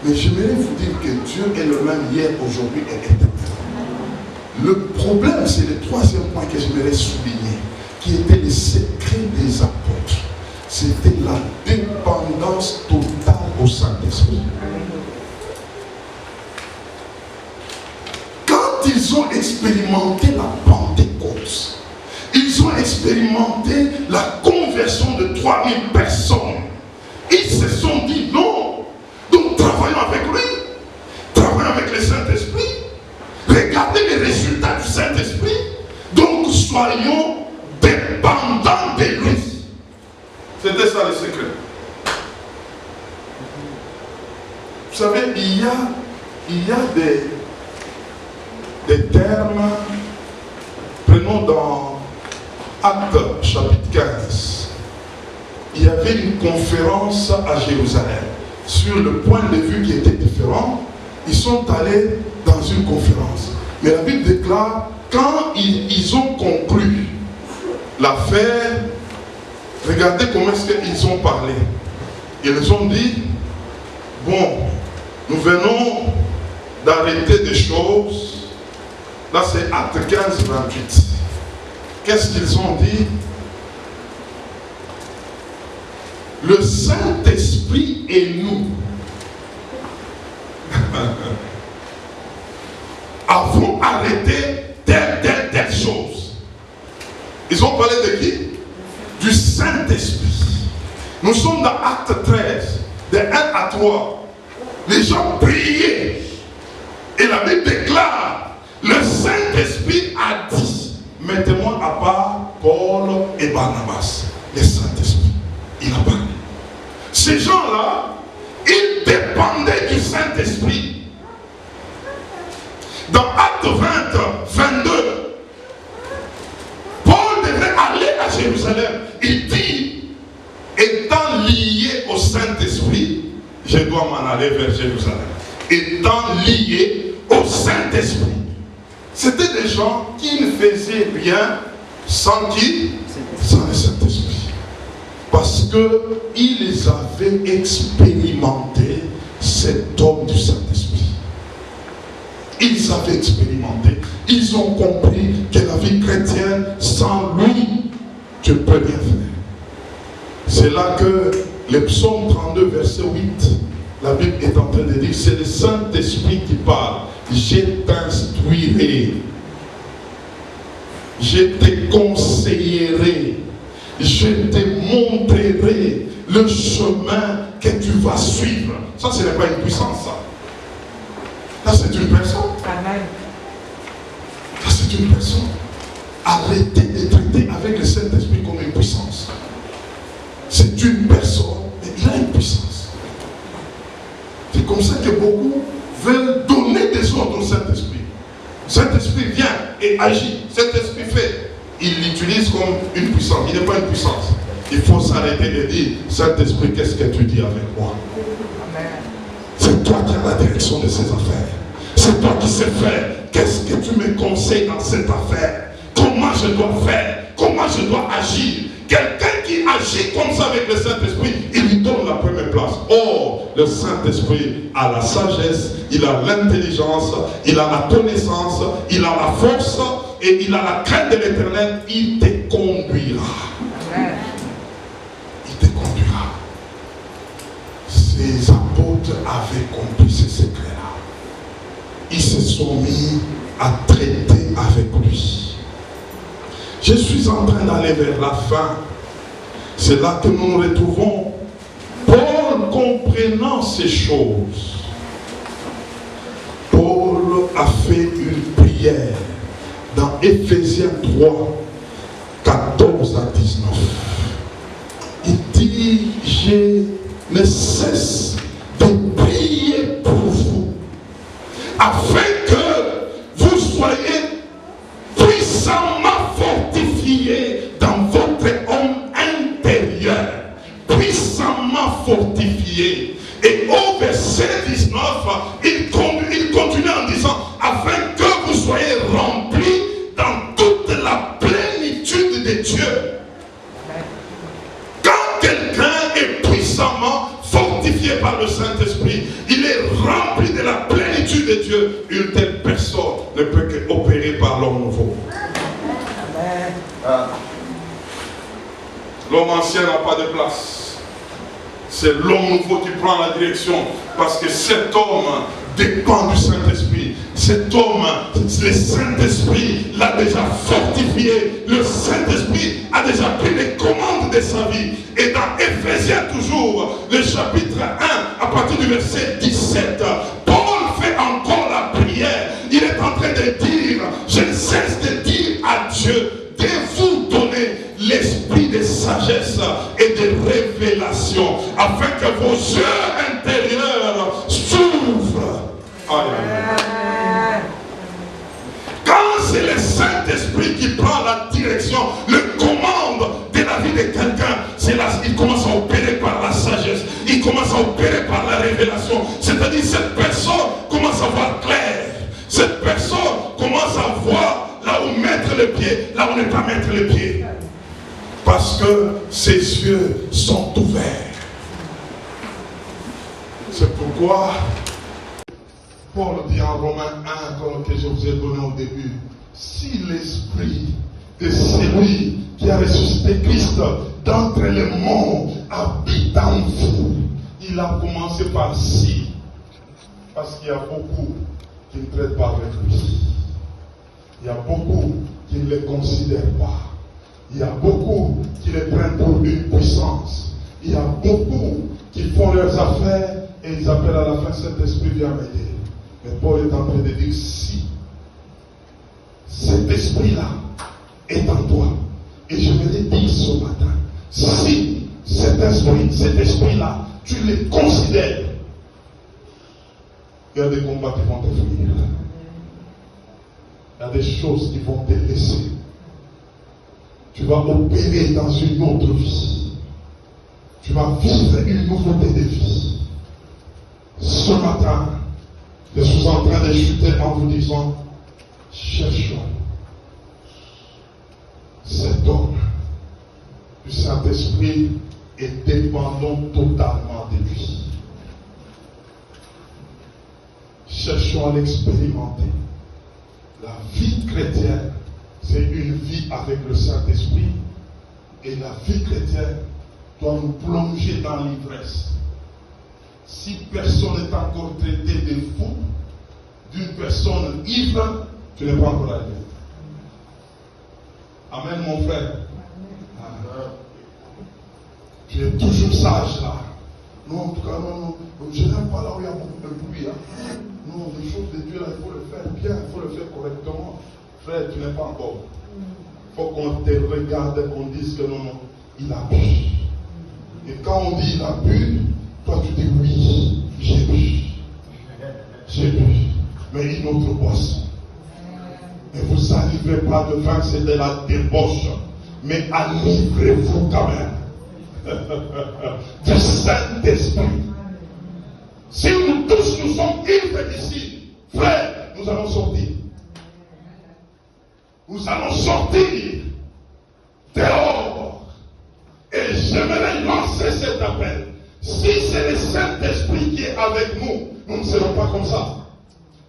S1: Mais j'aimerais vous dire que Dieu est le même hier, aujourd'hui et éternel. Le problème, c'est le troisième point que j'aimerais souligner, qui était le secret des apôtres. C'était la dépendance totale au Saint-Esprit. Quand ils ont expérimenté la Pentecôte, ils ont expérimenté la conversion de 3000 personnes. Ils se sont dit non. Donc travaillons avec lui. Travaillons avec le Saint-Esprit. Regardez les résultats du Saint-Esprit. Donc soyons dépendants de lui. C'était ça le secret. savez, il y a des termes. Prenons dans Actes chapitre 15. Il y avait une conférence à Jérusalem sur le point de vue qui était différent. Ils sont allés dans une conférence. Mais la Bible déclare, quand ils ont conclu l'affaire, regardez comment est-ce qu'ils ont parlé. Ils ont dit, bon, nous venons d'arrêter des choses. Là c'est Acte 15, 28. Qu'est-ce qu'ils ont dit? Le Saint-Esprit et nous avons arrêté telle chose. Ils ont parlé de qui? Du Saint-Esprit. Nous sommes dans Acte 13, de 1 à 3. Les gens priaient. Et la Bible déclare, le Saint-Esprit a dit, mettez-moi à part Paul et Barnabas. Le Saint-Esprit, il a parlé. Ces gens-là, ils dépendaient du Saint-Esprit. Dans Acte 20, 22, Paul devait aller à Jérusalem. Il dit, étant lié au Saint-Esprit, je dois m'en aller vers Jérusalem. Étant lié au Saint-Esprit. C'était des gens qui ne faisaient rien sans qui? Sans le Saint-Esprit. Parce qu'ils avaient expérimenté cet homme du Saint-Esprit. Ils avaient expérimenté. Ils ont compris que la vie chrétienne, sans lui, tu ne peux rien faire. C'est là que le psaume 32, verset 8, la Bible est en train de dire, c'est le Saint-Esprit qui parle. Je t'instruirai. Je te conseillerai. Je te montrerai le chemin que tu vas suivre. Ça, ce n'est pas une puissance, ça. Ça, c'est une personne.
S2: Amen.
S1: Ça, c'est une personne. Arrêtez de traiter avec le Saint-Esprit comme une puissance. C'est une personne, mais il a une puissance. C'est comme ça que beaucoup veulent donner des ordres au Saint-Esprit. Le Saint-Esprit vient et agit. Le Saint-Esprit fait. Il l'utilise comme une puissance. Il n'est pas une puissance. Il faut s'arrêter de dire, Saint-Esprit, qu'est-ce que tu dis avec moi? C'est toi qui as la direction de ces affaires. C'est toi qui sais faire. Qu'est-ce que tu me conseilles dans cette affaire? Comment je dois faire? Comment je dois agir? Quelqu'un qui agit comme ça avec le Saint-Esprit, il lui donne la première place. Or, le Saint-Esprit a la sagesse, il a l'intelligence, il a la connaissance, il a la force et il a la crainte de l'Éternel. Il te conduira.
S2: Amen.
S1: Il te conduira. Ces apôtres avaient compris ce secret-là. Ils se sont mis à traiter avec lui. Je suis en train d'aller vers la fin. C'est là que nous nous retrouvons. Paul comprenant ces choses. Paul a fait une prière dans Éphésiens 3, 14 à 19. Il dit, je ne cesse de prier pour vous, afin que vous soyez puissamment fortifiés dans votre homme intérieur. Puissamment fortifiés. Et au verset 19, il continue en disant, afin que vous soyez remplis dans toute la plénitude de Dieu. Quand quelqu'un est puissamment fortifié par le Saint-Esprit, il est rempli de la plénitude de Dieu. Une telle personne ne peut qu'opérer par l'homme nouveau. L'homme ancien n'a pas de place. C'est l'homme nouveau qui prend la direction. Parce que cet homme dépend du Saint-Esprit. Cet homme, le Saint-Esprit l'a déjà fortifié. Le Saint-Esprit a déjà pris les commandes de sa vie. Et dans Éphésiens toujours, le chapitre 1, à partir du verset 17, Paul fait encore la prière. Il est en train de dire, je ne cesse de dire à Dieu, de vous donner l'esprit de sagesse et de révélation, afin que vos yeux intérieurs s'ouvrent Aïe, aïe, aïe. Quand c'est le Saint-Esprit qui prend la direction, le commande de la vie de quelqu'un, c'est là, il commence à opérer par la sagesse, il commence à opérer par la révélation. C'est-à-dire cette personne commence à voir clair. Cette personne commence à voir là où mettre les pieds, là où ne pas mettre les pieds. Parce que ses yeux sont ouverts. C'est pourquoi Paul dit en Romains 1, que je vous ai donné au début, si l'esprit de celui qui a ressuscité Christ d'entre les morts habite en vous, il a commencé par si, parce qu'il y a beaucoup qui ne traitent pas avec lui. Il y a beaucoup qui ne les considèrent pas. Il y a beaucoup qui les prennent pour une puissance. Il y a beaucoup qui font leurs affaires et ils appellent à la fin cet esprit vient m'aider. Mais Paul est en train de dire si cet esprit-là est en toi, et je vais le dire ce matin, si cet esprit-là, tu les considères, il y a des combats qui vont te finir. Il y a des choses qui vont te laisser. Tu vas opérer dans une autre vie. Tu vas vivre une nouveauté de vie. Ce matin, je suis en train de chuter en vous disant, cherchons cet homme du Saint-Esprit et dépendons totalement de lui. Cherchons à l'expérimenter. La vie chrétienne, c'est une vie avec le Saint-Esprit. Et la vie chrétienne doit nous plonger dans l'ivresse. Si personne n'est encore traité de fou, d'une personne ivre, tu n'es pas encore arrivé. Amen, mon frère. Amen. Tu es toujours sage là. Non, en tout cas, non. Je n'aime pas là où il y a beaucoup de bruit. Hein. Non, les choses de Dieu, là, il faut le faire bien, il faut le faire correctement. Frère, tu n'es pas encore. Il faut qu'on te regarde et qu'on dise que non, il a bu. Et quand on dit il a bu, toi tu dis oui, j'ai bu. J'ai bu. Mais une autre boisson. Et vous n'arriverez pas de vin, c'est de la débauche. Mais enivrez-vous quand même. Du Saint-Esprit. Si nous tous nous sommes ivres ici, frère, nous allons sortir. Nous allons sortir dehors. Et j'aimerais lancer cet appel. Si c'est le Saint-Esprit qui est avec nous, nous ne serons pas comme ça.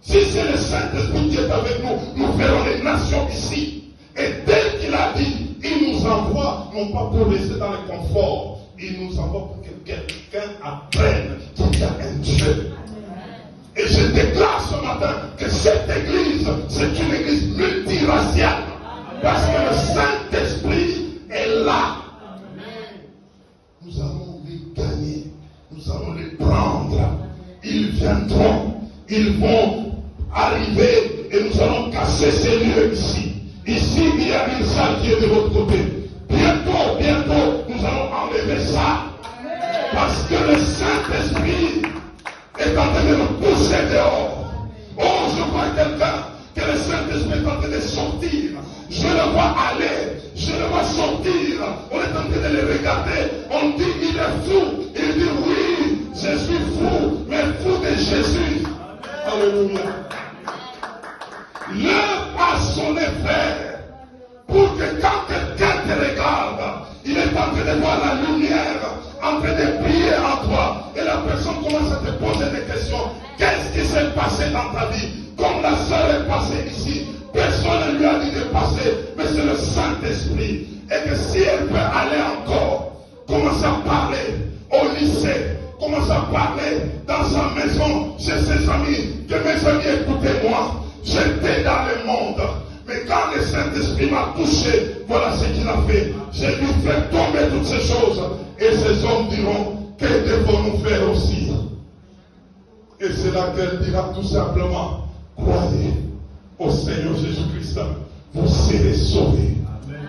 S1: Si c'est le Saint-Esprit qui est avec nous, nous verrons les nations ici. Et dès qu'il a dit, il nous envoie, non pas pour rester dans le confort, il nous envoie pour que quelqu'un apprenne qu'il y a un Dieu. Et je déclare ce matin que cette église, c'est une église multiraciale. Parce que le Saint-Esprit est là. Nous allons les gagner. Nous allons les prendre. Ils viendront. Ils vont arriver et nous allons casser ces lieux ici. Ici, il y a une salle qui est de l'autre côté. Bientôt, nous allons enlever ça. Parce que le Saint-Esprit est en train de nous pousser dehors. Oh, je vois quelqu'un que le Saint-Esprit est en train de sortir. Je le vois aller. Je le vois sortir. On est en train de le regarder. On dit il est fou. Il dit oui, je suis fou, mais fou de Jésus. Alléluia. L'heure a sonné, frère, pour que quand quelqu'un te regarde, il est en train de voir la lumière, en train de briller en toi, et la personne commence à te poser des questions. Qu'est-ce qui s'est passé dans ta vie? Comme la sœur est passée ici, personne ne lui a dit de passer, mais c'est le Saint-Esprit. Et que si elle peut aller encore, commence à parler au lycée, commence à parler dans sa maison, chez ses amis, que mes amis, écoutez-moi, j'étais dans le monde, mais quand le Saint-Esprit m'a touché, voilà ce qu'il a fait. J'ai dû faire tomber toutes ces choses, et ces hommes diront, que devons-nous faire aussi? Et c'est là qu'elle dira tout simplement, croyez au Seigneur Jésus-Christ, vous serez sauvés.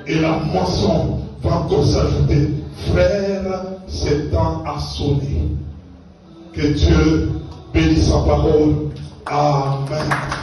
S1: Et la moisson va encore s'ajouter. Frère, c'est temps à sonner. Que Dieu bénisse sa
S2: parole. Amen.